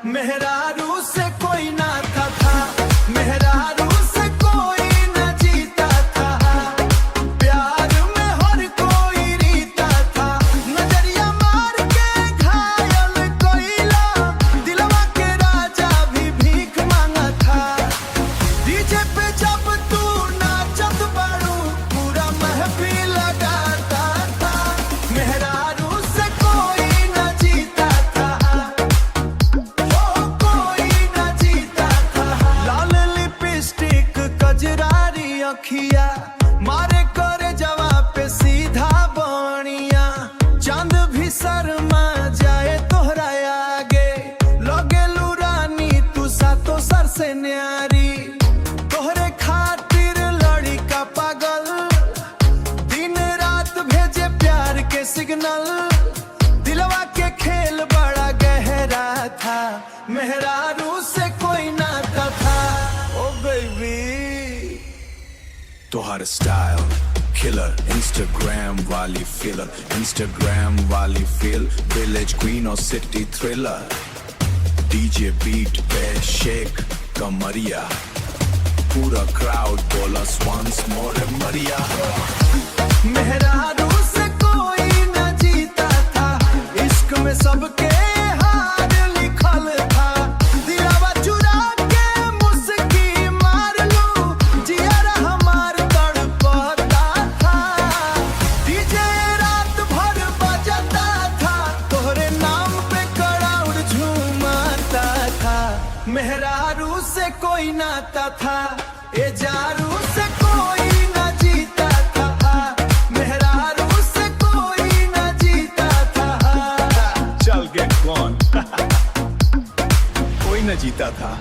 मेहरारू से कोई नाता था, मेहरारू से कोई न जीता था, प्यार में हर कोई रीता था, नजरिया मार के घायल कोइला, दिलवा के राजा भी भीख मांगा था। डीजे पे जब तू नाचत बाड़ू पूरा महफिल लगाता था, मेहरारू से कोई न जीता था, ओ कोई न जीता था। लाल लिपस्टिक कजरारी अखिया मारे करे जवा पे सीधा बनिया, चांद भी शर्मा जाए तोहरा आगे, लगे लुरानी तू सातो सर से न्यारी, तोहरे खातिर लड़ी का पागल, दिन रात भेजे प्यार के सिग्नल, दिलवा के खेल बड़ा गहरा था, मेहरारू से कोई नाता था। ओ बेबी तोहर स्टाइल किलर, इंस्टाग्राम वाली फिलर, इंस्टाग्राम वाली फील, विलेज क्वीन और सिटी थ्रिलर, डीजे बीट पे शेक कमरिया, पूरा क्राउड बोला वंस मोर मरिया। मेहरारू से कोई न जीता था, इश्क में सबके हार लिखल था, दिलवा चुरा के मुस्की मार लूं, जियारा हमार तड़पता था, डीजे रात भर बजता था, तोहरे नाम पे क्राउड झूमता था, मेहरारू से कोई नाता था, ए जारू से कोई न जीता था, मेहरारू से कोई न जीता था। चल गेट कौन कोई न जीता था।